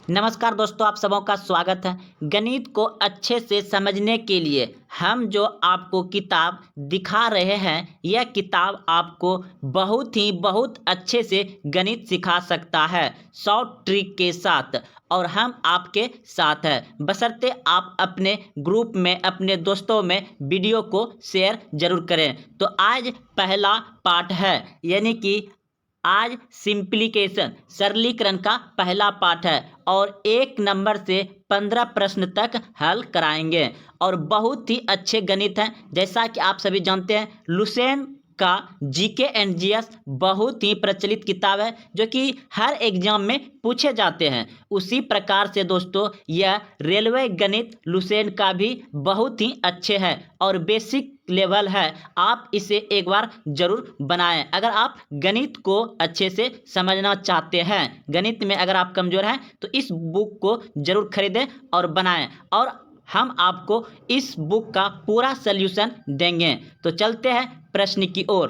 नमस्कार दोस्तों, आप सबों का स्वागत है। गणित को अच्छे से समझने के लिए हम जो आपको किताब दिखा रहे हैं, यह किताब आपको बहुत अच्छे से गणित सिखा सकता है, शॉर्ट ट्रिक के साथ। और हम आपके साथ हैं, बशर्ते आप अपने ग्रुप में, अपने दोस्तों में वीडियो को शेयर जरूर करें। तो आज पहला पार्ट है, यानी कि आज सिंप्लीकेशन सरलीकरण का पहला पाठ है और 1 नंबर से 15 प्रश्न तक हल कराएंगे और बहुत ही अच्छे गणित हैं। जैसा कि आप सभी जानते हैं, लुसेन का जीके एंड जीएस बहुत ही प्रचलित किताब है जो कि हर एग्जाम में पूछे जाते हैं। उसी प्रकार से दोस्तों, यह रेलवे गणित लुसेन का भी बहुत ही अच्छे है और बेसिक लेवल है। आप इसे एक बार जरूर बनाएं अगर आप गणित को अच्छे से समझना चाहते हैं। गणित में अगर आप कमजोर हैं तो इस बुक को जरूर खरीदें और बनाएं और हम आपको इस बुक का पूरा सल्यूशन देंगे। तो चलते हैं प्रश्न की ओर।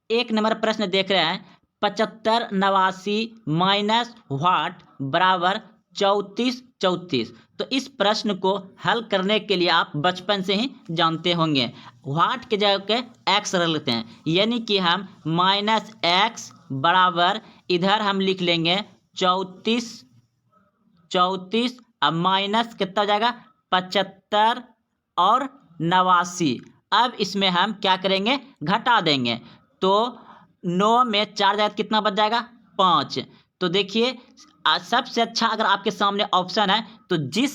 एक नंबर प्रश्न देख रहे हैं, 75 89 माइनस वाट बराबर 34 34। तो इस प्रश्न को हल करने के लिए आप बचपन से ही जानते होंगे, वाट के जगह के एक्स रख लेते हैं, यानी कि हम माइनस एक्स बराबर इधर हम लिख लेंगे 34 34। अब माइनस कितना हो जाएगा 75 और 89। अब इसमें हम क्या करेंगे, घटा देंगे। तो 9 में 4 जाएगा कितना बच जाएगा 5। तो देखिए, सबसे अच्छा अगर आपके सामने ऑप्शन है तो जिस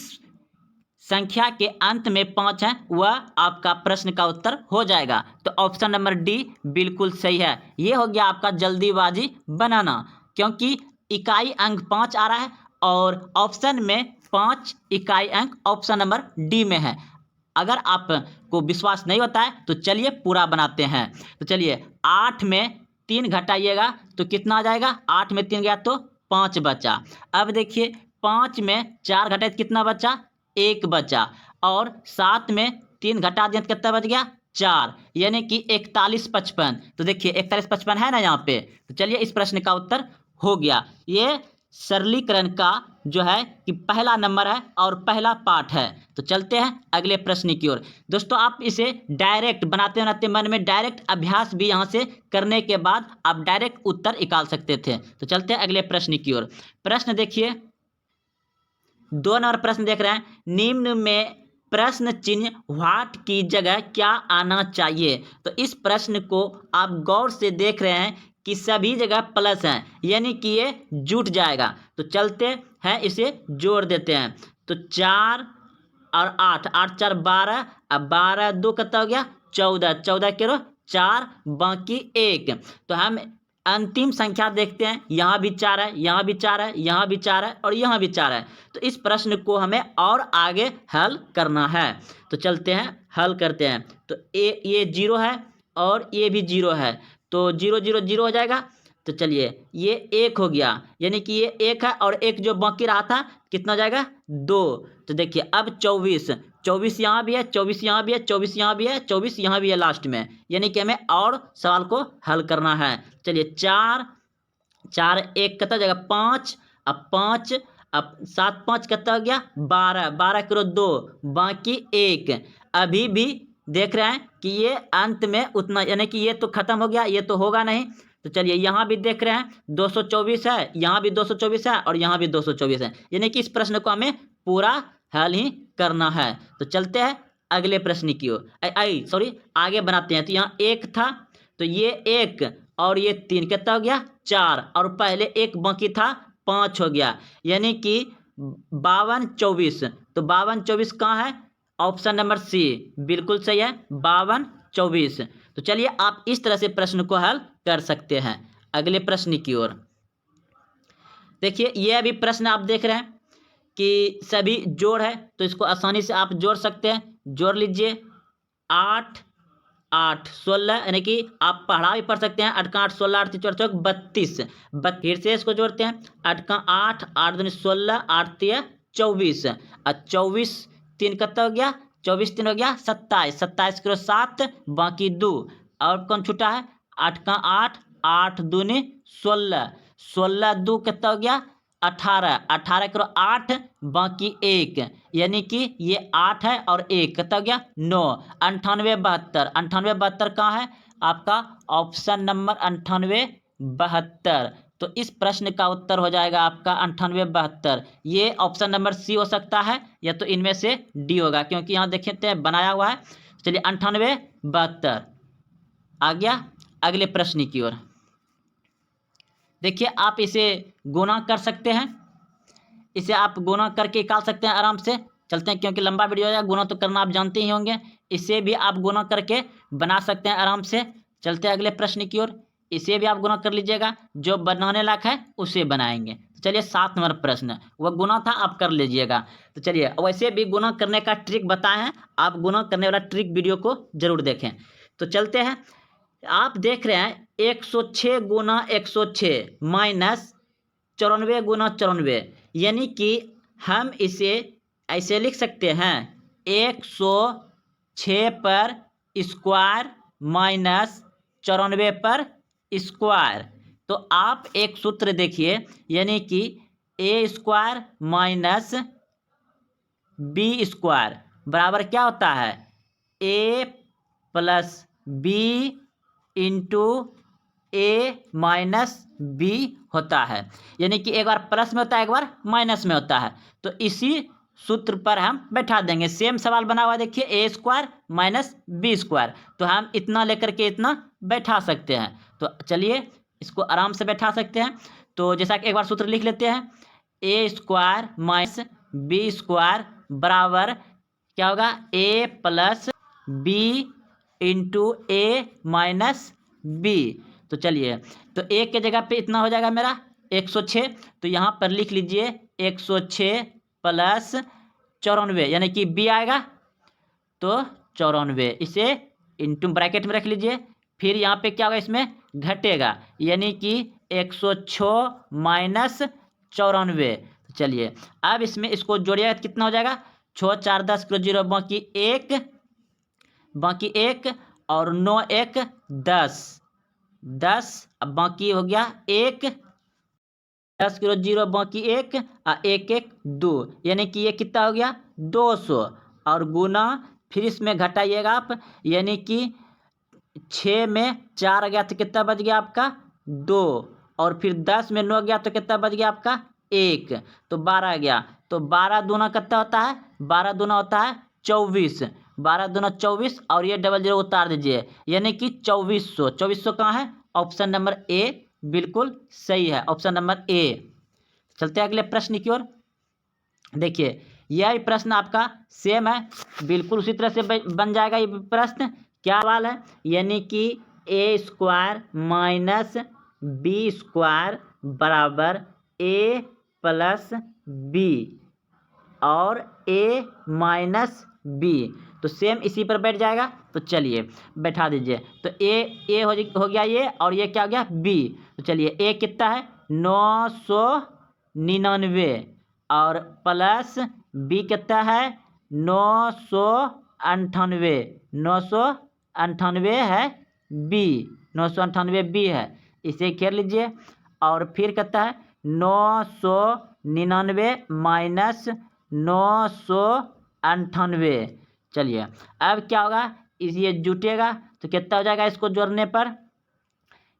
संख्या के अंत में 5 है वह आपका प्रश्न का उत्तर हो जाएगा। तो ऑप्शन नंबर डी बिल्कुल सही है। ये हो गया आपका जल्दीबाजी बनाना, क्योंकि इकाई अंक 5 आ रहा है और ऑप्शन में 5 इकाई अंक ऑप्शन नंबर डी में है। अगर आपको विश्वास नहीं होता है तो चलिए पूरा बनाते हैं। तो चलिए, 8 में 3 घटाइएगा तो कितना आ जाएगा, 8 में 3 गया तो 5 बचा। अब देखिए, 5 में 4 घटाए तो कितना बचा, 1 बचा। और 7 में 3 घटा दिया तो कितना बच गया, 4, यानी कि 41 55। तो देखिए 41 55 है ना यहाँ पे। तो चलिए, इस प्रश्न का उत्तर हो गया। ये सरलीकरण का जो है कि पहला नंबर है और पहला पार्ट है। तो चलते हैं अगले प्रश्न की ओर। दोस्तों, आप इसे डायरेक्ट बनाते बनाते मन में डायरेक्ट अभ्यास भी यहाँ से करने के बाद आप डायरेक्ट उत्तर निकाल सकते थे। तो चलते हैं अगले प्रश्न की ओर। प्रश्न देखिए, 2 नंबर प्रश्न देख रहे हैं, निम्न में प्रश्न चिन्ह व्हाट की जगह क्या आना चाहिए। तो इस प्रश्न को आप गौर से देख रहे हैं कि सभी जगह प्लस है, यानी कि ये जुट जाएगा। तो चलते हैं इसे जोड़ देते हैं। तो 4 और 8, 8 4 12। अब 12 2 कितना हो गया 14, 14 करो 4 बाकी 1। तो हम अंतिम संख्या देखते हैं, यहाँ भी 4 है, यहाँ भी 4 है, यहाँ भी 4 है और यहाँ भी 4 है। तो इस प्रश्न को हमें और आगे हल करना है। तो चलते हैं हल करते हैं। तो ये 0 है और ये भी 0 है, तो 0 0 0 हो जाएगा। तो चलिए, ये 1 हो गया, यानी कि ये 1 है और 1 जो बाकी रहा था कितना हो जाएगा 2। तो देखिए, अब 24, 24 यहाँ भी है, 24 यहाँ भी है, 24 यहाँ भी है, 24 यहाँ भी है लास्ट में, यानी कि हमें और सवाल को हल करना है। चलिए, 4 4 1 कितना हो जाएगा 5। अब 5, अब 7 5 कितना हो गया 12, 12 करो 2 बाकी 1। अभी भी देख रहे हैं कि ये अंत में उतना, यानी कि ये तो खत्म हो गया, ये तो होगा नहीं। तो चलिए, यहाँ भी देख रहे हैं 224 है, यहाँ भी 224 है और यहाँ भी 224 है, यानी कि इस प्रश्न को हमें पूरा हल ही करना है। तो चलते हैं अगले प्रश्न की ओर, सॉरी आगे बनाते हैं। तो यहाँ 1 था, तो ये 1 और ये 3 कितना हो गया 4, और पहले 1 बाकी था 5 हो गया, यानी कि 52 24। तो 52 24 कहाँ है, ऑप्शन नंबर सी बिल्कुल सही है, 52 24। तो चलिए, आप इस तरह से प्रश्न को हल कर सकते हैं। अगले प्रश्न की ओर देखिए, यह भी प्रश्न आप देख रहे हैं कि सभी जोड़ है, तो इसको आसानी से आप जोड़ सकते हैं। जोड़ लीजिए, 8 8 16, यानी कि आप पढ़ा भी पढ़ सकते हैं, 8 का 8 16 8 4 चौक 32। फिर से इसको जोड़ते हैं, 8 का 8 8 दूनी 16 8 3 24 और 24 3 कितना हो गया 24 3 हो गया 27, 27 करो 7 बाकी 2, और कौन छूटा है 8 का 8 8 दूनी 16, 16 दो कितना हो गया 18, 18 करो 8 बाकी 1, यानी कि ये 8 है और 1 कितना हो गया 9। 98 72, 98 72 कहाँ है आपका ऑप्शन नंबर 98 72। तो इस प्रश्न का उत्तर हो जाएगा आपका 98 72। ये ऑप्शन नंबर सी हो सकता है या तो इनमें से डी होगा, क्योंकि यहाँ देखते हैं बनाया हुआ है। चलिए 98 72 आ गया। अगले प्रश्न की ओर देखिए, आप इसे गुना कर सकते हैं, इसे आप गुना करके निकाल सकते हैं आराम से। चलते हैं, क्योंकि लंबा वीडियो है, गुना तो करना आप जानते ही होंगे। इसे भी आप गुना करके बना सकते हैं आराम से। चलते हैं अगले प्रश्न की ओर, इसे भी आप गुना कर लीजिएगा, जो बनाने लायक है उसे बनाएंगे। तो चलिए 7 नंबर प्रश्न, वह गुना था, आप कर लीजिएगा। तो चलिए, वैसे भी गुना करने का ट्रिक बताए हैं, आप गुना करने वाला ट्रिक वीडियो को जरूर देखें। तो चलते हैं, आप देख रहे हैं 106 गुना 106 माइनस 94 गुना 94, यानी कि हम इसे ऐसे लिख सकते हैं 106 पर स्क्वायर माइनस 94 पर स्क्वायर। तो आप एक सूत्र देखिए, यानी कि A square minus B square बराबर क्या होता है ए प्लस बी इंटू ए माइनस बी होता है। यानी कि एक बार प्लस में होता है, एक बार माइनस में होता है। तो इसी सूत्र पर हम बैठा देंगे। सेम सवाल बना हुआ देखिए, A square minus B square, तो हम इतना लेकर के इतना बैठा सकते हैं। तो चलिए इसको आराम से बैठा सकते हैं। तो जैसा कि एक बार सूत्र लिख लेते हैं, ए स्क्वायर माइनस बी स्क्वायर बराबर क्या होगा ए प्लस बी इंटू ए माइनस बी। तो चलिए, तो ए के जगह पे इतना हो जाएगा मेरा 106, तो यहाँ पर लिख लीजिए 106 प्लस 94, यानी कि बी आएगा तो 94, इसे इंटू ब्रैकेट में रख लीजिए। फिर यहाँ पे क्या होगा, इसमें घटेगा, यानी कि 106 माइनस 94। तो चलिए अब इसमें इसको जोड़िएगा तो कितना हो जाएगा 6 4 10 करो 0 बाकी एक और 9 1 10, अब बाकी हो गया 1, 10 करो 0 बाकी 1 और 1 1 2, यानी कि ये कितना हो गया 200। और गुना फिर इसमें घटाइएगा आप, यानी कि 6 में 4 गया तो कितना बच गया आपका 2, और फिर 10 में 9 गया तो कितना बच गया आपका 1, तो 12 गया। तो 12 दूना कितना होता है 12 दूना होता है 24, 12 दूना 24, और ये डबल 0 उतार दीजिए, यानी कि 2400। 2400 कहाँ है ऑप्शन नंबर ए बिल्कुल सही है, ऑप्शन नंबर ए। चलते हैं अगले प्रश्न की ओर। देखिए यह प्रश्न आपका सेम है, बिल्कुल उसी तरह से बन जाएगा ये प्रश्न। क्या सवाल है, यानी कि A square minus B square बराबर ए प्लस बी और ए माइनस बी। तो सेम इसी पर बैठ जाएगा। तो चलिए बैठा दीजिए, तो ए हो गया ये, और ये क्या हो गया बी। तो चलिए ए कितना है 999, और प्लस बी कितना है 998, 998 है बी, 998 बी है, इसे घेर लीजिए। और फिर कितना है 999 माइनस 998। चलिए अब क्या होगा, ये जुटेगा तो कितना हो जाएगा, इसको जोड़ने पर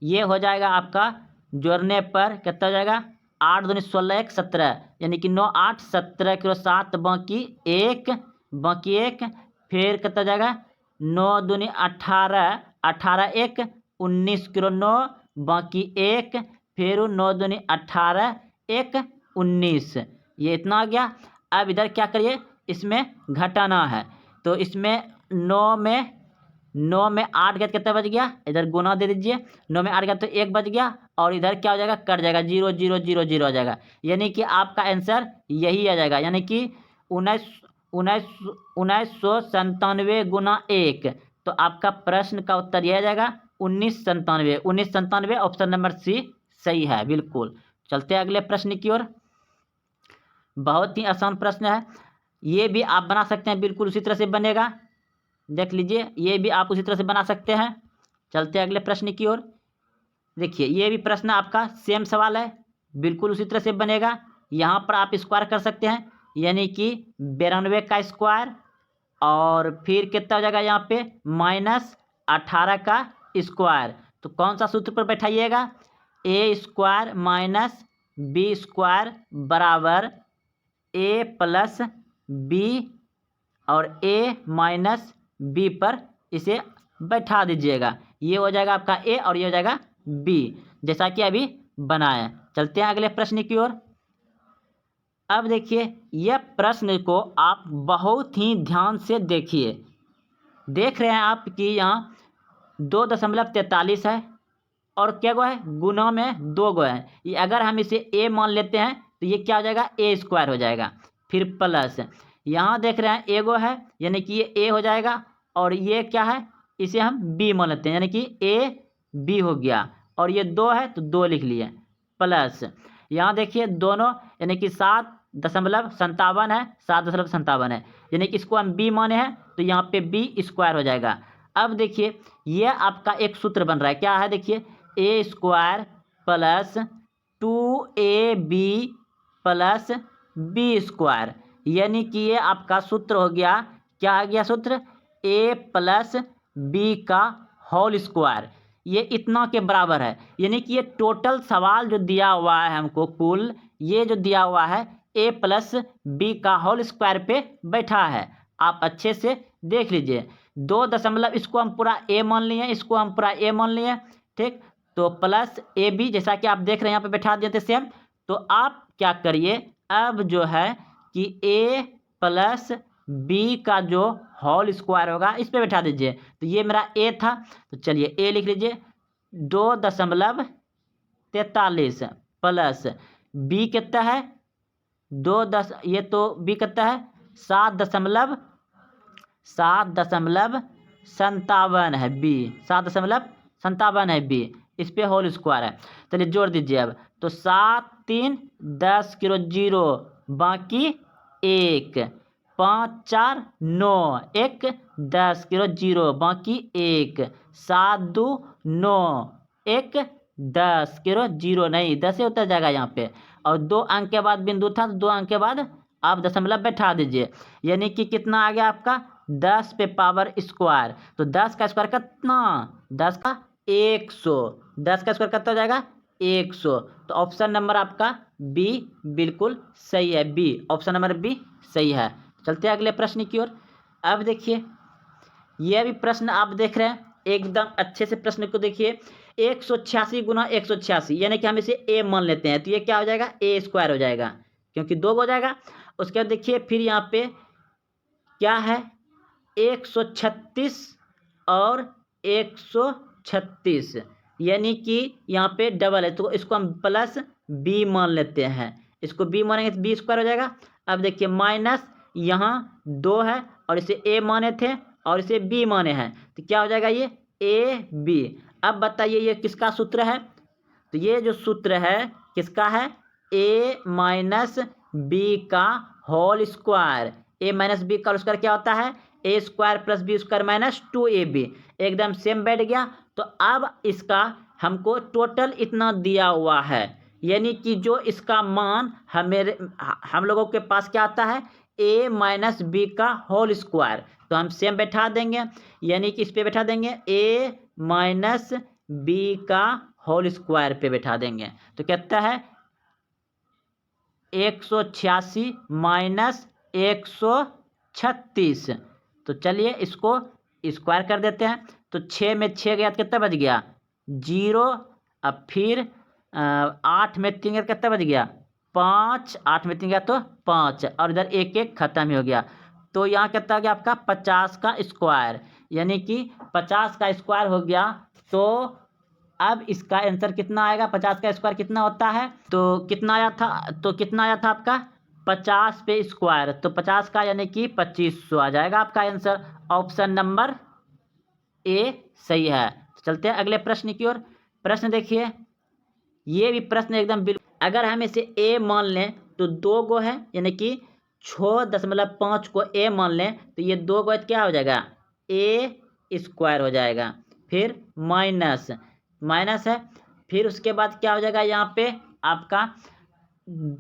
ये हो जाएगा आपका, जोड़ने पर कितना हो जाएगा 8 दूनी 16 1 17, यानी कि 9 8 17 करो 7 बाकी एक, फिर कितना हो जाएगा 9 दूनी 18 18 1 19 करो 9 बाकी एक, फिर 9 दूनी 18 1 19, ये इतना आ गया। अब इधर क्या करिए, इसमें घटाना है, तो इसमें 9 में 8 गया तो कितना बच गया, इधर गुना दे दीजिए, 9 में 8 गया तो 1 बच गया, और इधर क्या हो जाएगा कट जाएगा 0 0 0 0 हो जाएगा, यानी कि आपका आंसर यही आ जाएगा, यानी कि 1997 गुना 1। तो आपका प्रश्न का उत्तर यह आ जाएगा 1997, ऑप्शन नंबर सी सही है बिल्कुल। चलते हैं अगले प्रश्न की ओर। बहुत ही आसान प्रश्न है, ये भी आप बना सकते हैं, बिल्कुल उसी तरह से बनेगा, देख लीजिए ये भी आप उसी तरह से बना सकते हैं। चलते हैं अगले प्रश्न की ओर। देखिए ये भी प्रश्न आपका सेम सवाल है, बिल्कुल उसी तरह से बनेगा। यहाँ पर आप स्क्वायर कर सकते हैं, यानी कि 92 का स्क्वायर और फिर कितना हो जाएगा यहाँ पे -18 का स्क्वायर। तो कौन सा सूत्र पर बैठाइएगा, ए स्क्वायर माइनस बी स्क्वायर बराबर ए प्लस बी और ए माइनस बी पर इसे बैठा दीजिएगा। ये हो जाएगा आपका ए और ये हो जाएगा बी, जैसा कि अभी बनाया। चलते हैं अगले प्रश्न की ओर। अब देखिए यह प्रश्न को आप बहुत ही ध्यान से देखिए। देख रहे हैं आप कि यहाँ 2.43 है और क्या गो है, गुना में 2 गो है। ये अगर हम इसे ए मान लेते हैं तो ये क्या हो जाएगा, ए स्क्वायर हो जाएगा। फिर प्लस यहाँ देख रहे हैं ए गो है, यानी कि ये ए हो जाएगा और ये क्या है, इसे हम बी मान लेते हैं, यानी कि ए बी हो गया। और ये 2 है तो 2 लिख लिए, प्लस यहाँ देखिए दोनों यानी कि 7.57 है, 7.57 है, यानी कि इसको हम बी माने हैं तो यहाँ पे बी स्क्वायर हो जाएगा। अब देखिए ये आपका एक सूत्र बन रहा है, क्या है देखिए, A square plus 2ab plus B square, यानी कि ये आपका सूत्र हो गया, क्या आ गया सूत्र, ए प्लस बी का होल स्क्वायर। ये इतना के बराबर है, यानी कि ये टोटल सवाल जो दिया हुआ है हमको, कुल ये जो दिया हुआ है ए प्लस बी का होल स्क्वायर पे बैठा है। आप अच्छे से देख लीजिए, 2 दशमलव इसको हम पूरा ए मान लिए, इसको हम पूरा ए मान लिए, ठीक। तो प्लस ए बी, जैसा कि आप देख रहे हैं यहाँ पे बैठा दिए थे सेम। तो आप क्या करिए, अब जो है कि ए प्लस बी का जो होल स्क्वायर होगा इस पे बैठा दीजिए। तो ये मेरा ए था, तो चलिए ए लिख लीजिए 2.43 प्लस बी कितना है, ये तो बी कितना है 7.57 है बी, 7.57 है बी, इस पे होल स्क्वायर है। चलिए जोड़ दीजिए अब, तो 7 3 10 किलो 0 बाकी 1, 5 4 9 1 10 किलो 0 बाकी 1, 7 2 9 1 10 किलो 0 नहीं 10 ही उतर जाएगा यहाँ पे, और 2 अंक के बाद बिंदु था तो 2 अंक के बाद आप दशमलव बैठा दीजिए, यानी कि कितना आ गया आपका 10 पे पावर स्क्वायर। तो 10 का स्क्वायर कितना, 10 का 100, 10 का स्क्वायर कितना हो जाएगा 100। तो ऑप्शन नंबर आपका बी बिल्कुल सही है, बी ऑप्शन नंबर बी सही है। चलते हैं अगले प्रश्न की ओर। अब देखिए यह भी प्रश्न आप देख रहे हैं, एकदम अच्छे से प्रश्न को देखिए। 186 गुना 186, यानी कि हम इसे ए मान लेते हैं, तो ये क्या हो जाएगा, ए स्क्वायर हो जाएगा, क्योंकि 2 हो जाएगा। उसके बाद देखिए फिर यहाँ पे क्या है, 136 और 136, यानी कि यहाँ पे डबल है, तो इसको हम प्लस बी मान लेते हैं। इसको बी मानेंगे तो बी स्क्वायर हो जाएगा। अब देखिए माइनस यहाँ 2 है और इसे ए माने थे और इसे बी माने हैं, तो क्या हो जाएगा ये ए बी। अब बताइए ये किसका सूत्र है, तो ये जो सूत्र है किसका है, ए माइनस बी का whole square. A minus B का होल स्क्वायर क्या होता है, A square plus B square minus 2ab, एकदम सेम बैठ गया। तो अब इसका हमको टोटल इतना दिया हुआ है, यानी कि जो इसका मान हम लोगों के पास क्या आता है, ए माइनस बी का होल स्क्वायर। तो हम सेम बैठा देंगे, यानी कि इस पे बैठा देंगे ए माइनस बी का होल स्क्वायर पे बैठा देंगे। तो कहता है 186 माइनस 136, तो चलिए इसको स्क्वायर कर देते हैं। तो 6 में 6 गया तो कितना बच गया 0, अब फिर 8 में 3 गया कितना बच गया 5, 8 में 3 गया तो 5, और इधर 1 1 खत्म ही हो गया। तो यहाँ कितना हो गया आपका 50 का स्क्वायर, यानी कि 50 का स्क्वायर हो गया। तो अब इसका आंसर कितना आएगा, 50 का स्क्वायर कितना होता है, तो कितना आया था, आपका 50 पे स्क्वायर, तो 50 का यानी कि 2500 आ जाएगा आपका आंसर। ऑप्शन नंबर ए सही है। चलते हैं अगले प्रश्न की ओर। प्रश्न देखिए, ये भी प्रश्न एकदम अगर हम इसे ए मान लें तो 2 गो है, यानी कि 6.5 को ए मान लें तो ये 2 गो क्या हो जाएगा ए स्क्वायर हो जाएगा। फिर माइनस है, फिर उसके बाद क्या हो जाएगा यहाँ पे आपका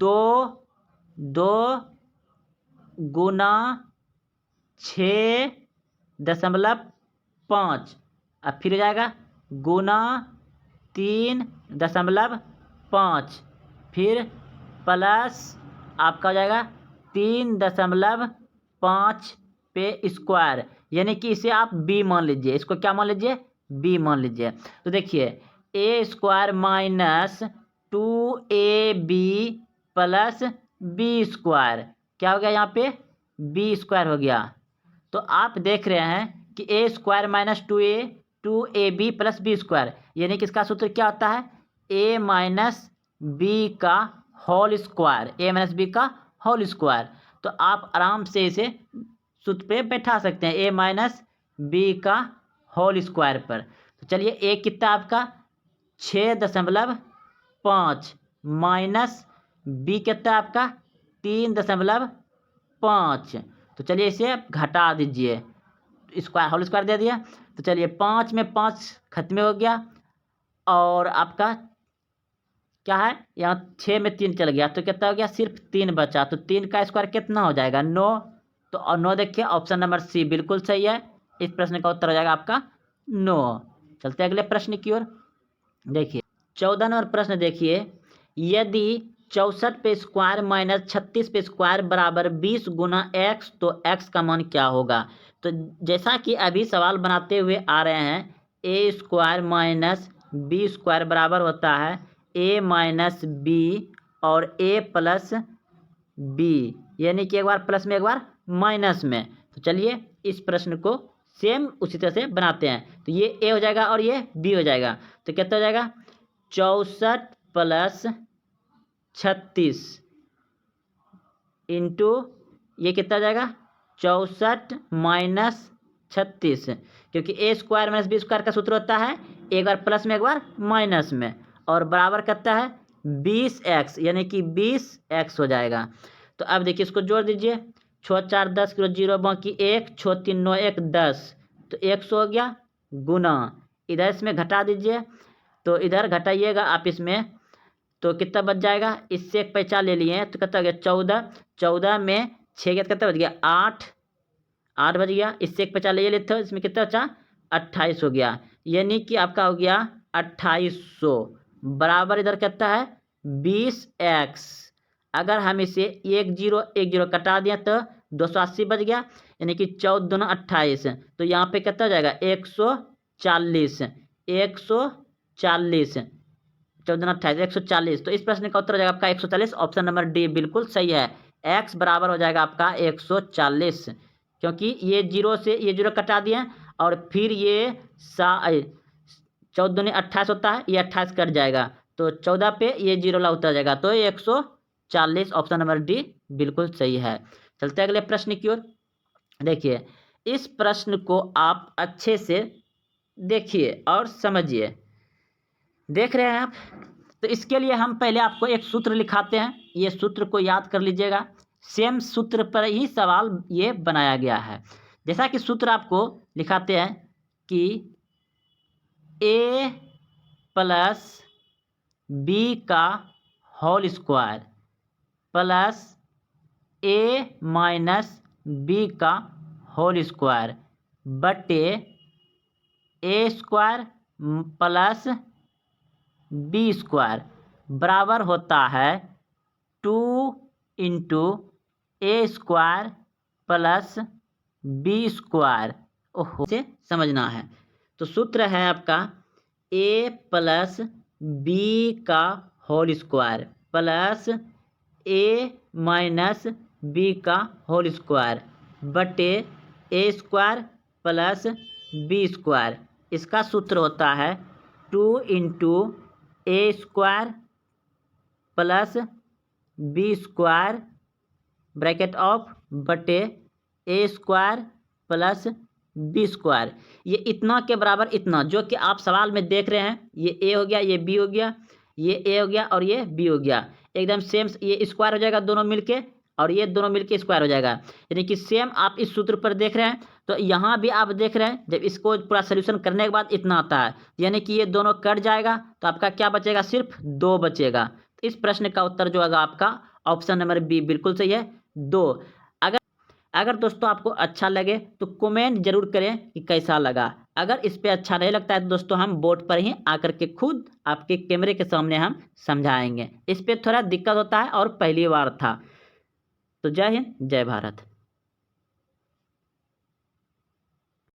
2×6.5 अब फिर हो जाएगा गुना 3.5 फिर प्लस आपका हो जाएगा 3.5 पे स्क्वायर, यानी कि इसे आप बी मान लीजिए। इसको क्या मान लीजिए? बी मान लीजिए। तो देखिए A square minus 2ab plus B square क्या हो गया यहाँ पे? बी स्क्वायर हो गया। तो आप देख रहे हैं कि A square minus 2ab plus B square, यानी कि इसका सूत्र क्या होता है? ए माइनस बी का whole square, A minus B का होल स्क्वायर। तो आप आराम से इसे सूत्र पे बैठा सकते हैं, ए माइनस बी का होल स्क्वायर पर। तो चलिए ए कितना आपका 6.5 माइनस बी कितना आपका 3.5। तो चलिए इसे घटा दीजिए, स्क्वायर होल स्क्वायर दे दिया। तो चलिए 5 में 5 खत्म हो गया और आपका क्या है यहाँ 6 में 3 चल गया, तो कितना हो गया? सिर्फ 3 बचा। तो 3 का स्क्वायर कितना हो जाएगा? 9। तो और 9 देखिए ऑप्शन नंबर सी बिल्कुल सही है। इस प्रश्न का उत्तर हो जाएगा आपका 9। चलते हैं अगले प्रश्न की ओर। देखिए 14 नंबर प्रश्न देखिए, यदि 64 पे स्क्वायर माइनस 36 पे स्क्वायर बराबर 20 गुना एक्स तो एक्स का मान क्या होगा? तो जैसा कि अभी सवाल बनाते हुए आ रहे हैं, ए स्क्वायर माइनस बी स्क्वायर बराबर होता है ए माइनस बी और ए प्लस बी, यानी कि एक बार प्लस में एक बार माइनस में। तो चलिए इस प्रश्न को सेम उसी तरह से बनाते हैं। तो ये ए हो जाएगा और ये बी हो जाएगा। तो कितना हो जाएगा? 64 प्लस 36 इंटू ये कितना हो जाएगा? 64 माइनस 36, क्योंकि ए स्क्वायर माइनस बी स्क्वायर का सूत्र होता है एक बार प्लस में एक बार माइनस में, और बराबर करता है 20x, यानी कि 20x हो जाएगा। तो अब देखिए इसको जोड़ दीजिए, 6 4 10 किलो 0 बाकी 1 6 3 9 1 10, तो 100 हो गया गुना, इधर इसमें घटा दीजिए, तो इधर घटाइएगा आप इसमें, तो कितना बच जाएगा? इससे एक पैसा ले लिए तो कितना हो गया? 14। 14 में 6 गया कितना बच गया? 8 बच गया। इससे एक पैसा ले लेते हो, इसमें कितना बचा? 28 हो गया, यानी कि आपका हो गया 2800 बराबर इधर कितना है? 20x। अगर हम इसे 1 0 कटा दिया तो 280 बच गया, यानी कि 14 दूना 28, तो यहाँ पे कितना हो जाएगा? 140 14 28 140। तो इस प्रश्न का उत्तर हो जाएगा आपका 140। ऑप्शन नंबर डी बिल्कुल सही है। x बराबर हो जाएगा आपका 140, क्योंकि ये 0 से ये 0 कटा दिए और फिर ये 14 दूनी 28 होता है, ये 28 कट जाएगा, तो 14 पे ये 0 ला उतर जाएगा, तो 140 ऑप्शन नंबर डी बिल्कुल सही है। चलते हैं अगले प्रश्न की ओर। देखिए इस प्रश्न को आप अच्छे से देखिए और समझिए। देख रहे हैं आप? तो इसके लिए हम पहले आपको एक सूत्र लिखाते हैं, ये सूत्र को याद कर लीजिएगा। सेम सूत्र पर ही सवाल ये बनाया गया है। जैसा कि सूत्र आपको लिखाते हैं कि a प्लस बी का whole square plus a minus B का होल स्क्वायर बटे A square plus B square बराबर होता है 2 into A square plus B square. ओहो से समझना है। तो सूत्र है आपका ए प्लस बी का whole square plus A minus B का होल स्क्वायर बटे A square plus B square. इसका सूत्र होता है 2 into A square plus B square bracket of बटे A square plus B square. ये इतना के बराबर इतना, जो कि आप सवाल में देख रहे हैं, ये ए हो गया, ये बी हो गया, ये ए हो गया और ये बी हो गया, एकदम सेम। ये स्क्वायर हो जाएगा दोनों मिलके और ये दोनों मिलके स्क्वायर हो जाएगा, यानी कि सेम आप इस सूत्र पर देख रहे हैं। तो यहाँ भी आप देख रहे हैं जब इसको पूरा सोल्यूशन करने के बाद इतना आता है, यानी कि ये दोनों कट जाएगा तो आपका क्या बचेगा, सिर्फ 2 बचेगा। तो इस प्रश्न का उत्तर जो होगा आपका ऑप्शन नंबर बी बिल्कुल सही है, 2। अगर दोस्तों आपको अच्छा लगे तो कमेंट जरूर करें कि कैसा लगा। अगर इस पे अच्छा नहीं लगता है तो दोस्तों हम बोर्ड पर ही आकर के खुद आपके कैमरे के सामने हम समझाएंगे। इस पे थोड़ा दिक्कत होता है और पहली बार था। तो जय हिंद, जय भारत।